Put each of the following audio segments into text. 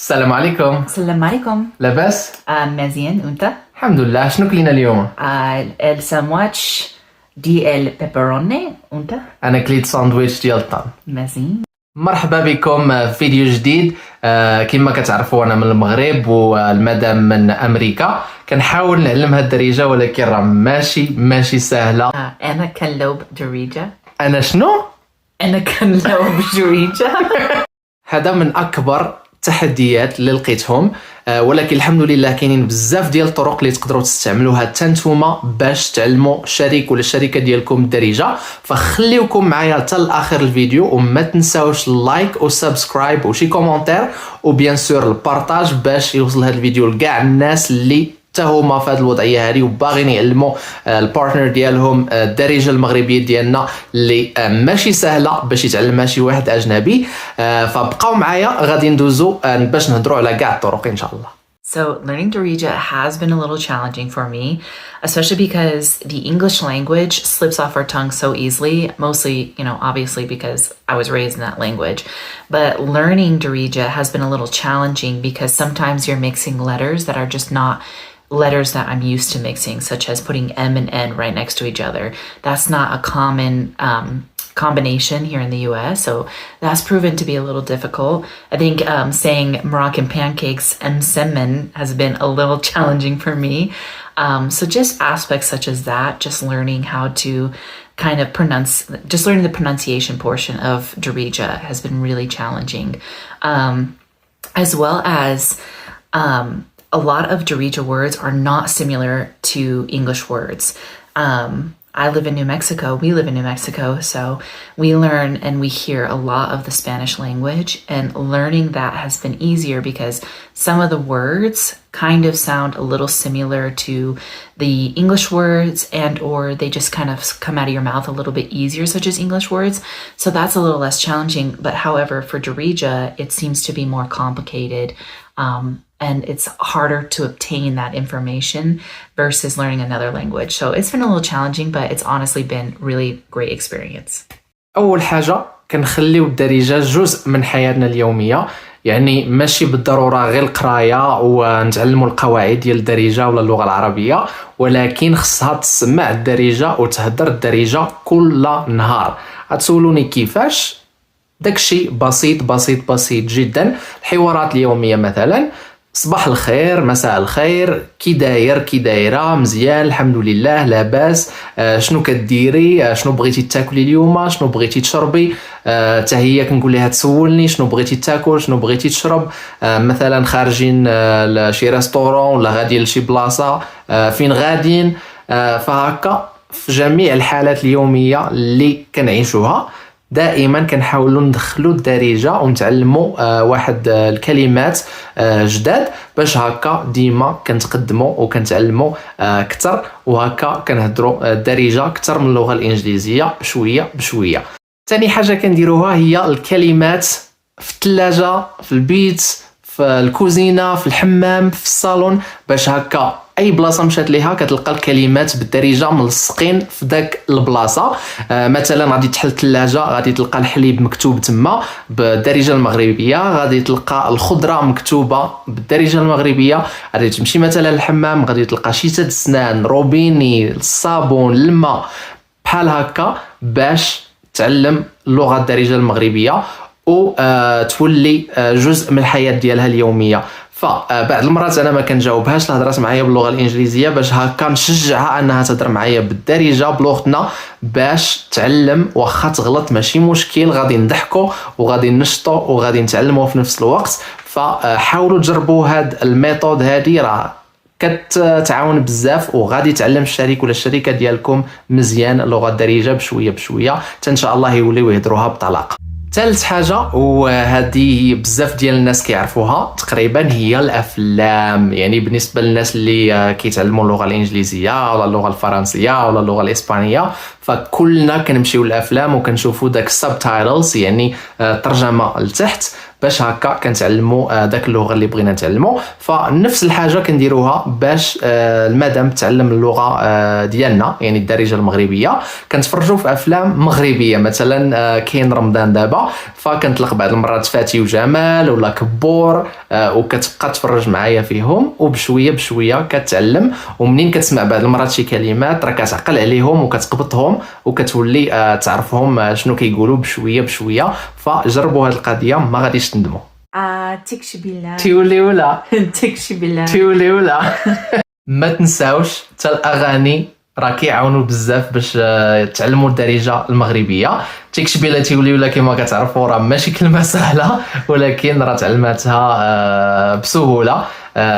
السلام عليكم. السلام عليكم. لاباس؟ مزيان وانت؟ الحمد لله. شنو كلينا اليوم؟ الساندويتش دي البيبروني وانت؟ انا كليت ساندويتش ديال الطعم. مزيان. مرحبا بكم في فيديو جديد. كما كتعرفوا انا من المغرب والمدام من امريكا. كنحاول نعلم هاد الدارجه ولكن راه ماشي سهله. انا كنلوب دريجة. انا شنو؟ انا كنلوب دريجة. هذا من اكبر التحديات اللي لقيتهم، ولكن الحمد لله كاينين بزاف ديال الطرق اللي تقدروا تستعملوها حتى نتوما باش تعلموا الشريك ولا الشركه ديالكم الدارجه. فخليوكم معايا حتى لاخر الفيديو وما تنساوش اللايك وسبسكرايب وشي كومونتير وبيان سور البارطاج باش يوصل هذا الفيديو لكاع الناس اللي حتى هما في هذه الوضعيه هذه وباغيين يعلموا البارتنر ديالهم الدارجه المغربيه ديالنا اللي ماشي سهله باش يتعلمها شي واحد اجنبي. فبقاو معايا غادي ندوزو باش نهضروا على كاع الطرق ان شاء الله. So learning Darija has been a little challenging for me, especially because the English language slips off our tongue so easily, mostly, obviously because I was raised in that language. But learning Darija has been a little challenging because sometimes you're mixing letters that are just not letters that I'm used to mixing, such as putting M and N right next to each other. That's not a common combination here in the US, so that's proven to be a little difficult. I think saying Moroccan pancakes msemen has been a little challenging for me. So just aspects such as that, just learning how to kind of just learning the pronunciation portion of Darija has been really challenging. As well as a lot of Darija words are not similar to English words. I live in New Mexico. We live in New Mexico. So we learn and we hear a lot of the Spanish language, and learning that has been easier because some of the words kind of sound a little similar to the English words, and or they just kind of come out of your mouth a little bit easier, such as English words. So that's a little less challenging. But however, for Darija, it seems to be more complicated. And it's harder to obtain that information versus learning another language. So it's been a little challenging, but it's honestly been really great experience. اول حاجه كنخليو الدارجه جزء من حياتنا اليوميه، يعني ماشي بالضروره غير القرايه ونتعلموا القواعد ديال الدارجه ولا اللغه العربيه، ولكن خصها تسمع الدارجه وتهضر الدارجه كل نهار. غتسولوني كيفاش؟ داكشي بسيط جدا. الحوارات اليوميه مثلا: صباح الخير، مساء الخير، كي داير، كي دايره، مزيان الحمد لله، لاباس، شنو كديري، شنو بغيتي تاكلي اليوم، شنو بغيتي تشربي، حتى هي كنقول لها تسولني شنو بغيتي تاكل، شنو بغيتي تشرب، مثلا خارجين لشي ريستورون ولا غادي لشي بلاصه، فين غاديين. فهكا في جميع الحالات اليوميه اللي كنعيشوها دائما كنحاولوا ندخلوا الدارجه ونتعلموا واحد الكلمات جداد باش هكا ديما كنتقدموا وكنتعلموا اكثر، وهكا كنهضروا الدارجه اكثر من اللغه الانجليزيه بشويه بشويه. ثاني حاجه كنديروها هي الكلمات في الثلاجه، في البيت، في الكوزينه، في الحمام، في الصالون، باش هكا اي بلاصه مشات ليها كتلقى الكلمات بالدارجه ملصقين في داك البلاصه. مثلا غادي تحل الثلاجه غادي تلقى الحليب مكتوب تما بالدارجه المغربيه، غادي تلقى الخضره مكتوبه بالدارجه المغربيه، غادي تمشي مثلا للحمام غادي تلقى شيته السنان، روبيني، الصابون، الماء، بحال هكا باش تعلم اللغه الدارجه المغربيه وتولي جزء من الحياه ديالها اليوميه. فبعض المرات انا ما كنجاوبهاش الهضرات معايا باللغه الانجليزيه باش هكا نشجعها انها تهضر معايا بالدارجه بلغتنا باش تعلم، واخا تغلط ماشي مشكل، غادي نضحكوا وغادي نشطوا وغادي نتعلموا في نفس الوقت. فحاولوا تجربوا هاد الميثود هذه، راه كتعاون بزاف وغادي تعلم الشريك ولا الشريكه ديالكم مزيان اللغه الدارجه بشويه بشويه حتى ان شاء الله يوليو يهضروها بطلاقه. ثالث حاجه وهذه بزاف ديال الناس كيعرفوها تقريبا هي الافلام. يعني بالنسبه للناس اللي كيتعلموا اللغه الانجليزيه ولا اللغه الفرنسيه ولا اللغه الاسبانيه، فكلنا كنمشيو للافلام وكنشوفوا داك السبتايتلز يعني ترجمه لتحت باش هكا كنتعلموا داك اللغه اللي بغينا نتعلموا. فنفس الحاجه كنديروها باش المدام تعلم اللغه ديالنا يعني الدارجه المغربيه. كنتفرجوا في افلام مغربيه مثلا كاين رمضان دابا فكنطلق بعض المرات فاتي وجمال ولا كبور وكتبقى تفرج معايا فيهم وبشويه بشويه كتعلم. ومنين كتسمع بعض المرات شي كلمات راه كتعقل عليهم وكتقبطهم وكتولي تعرفهم شنو كيقولوا بشويه بشويه. فجربوا هذه القضيه ما غاديش تندموا. تكشي بالله تيولي ولا تكشي بالله. تيولي ولا ما تنساوش حتى الاغاني راه كيعاونوا بزاف باش تعلموا الدارجه المغربيه. تيكشبيله تيولي ولا كما كتعرفوا راه ماشي كلمه سهله ولكن راه تعلماتها بسهوله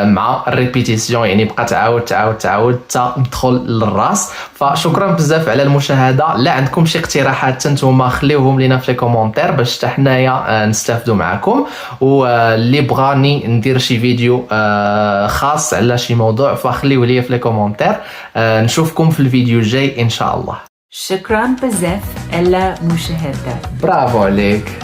مع الريبيتيسيون يعني بقى تعاود تعاود تعاود حتى تدخل للراس. فشكرا بزاف على المشاهده. لا عندكم شي اقتراحات نتوما خليوهم لينا في لي كومونتير باش حتى حنايا نستافدوا معكم. واللي بغاني ندير شي فيديو خاص على شي موضوع فخليوه لي في لي كومونتير. نشوفكم في الفيديو الجاي ان شاء الله. شكرا بزاف على مشاهدة. برافو عليك.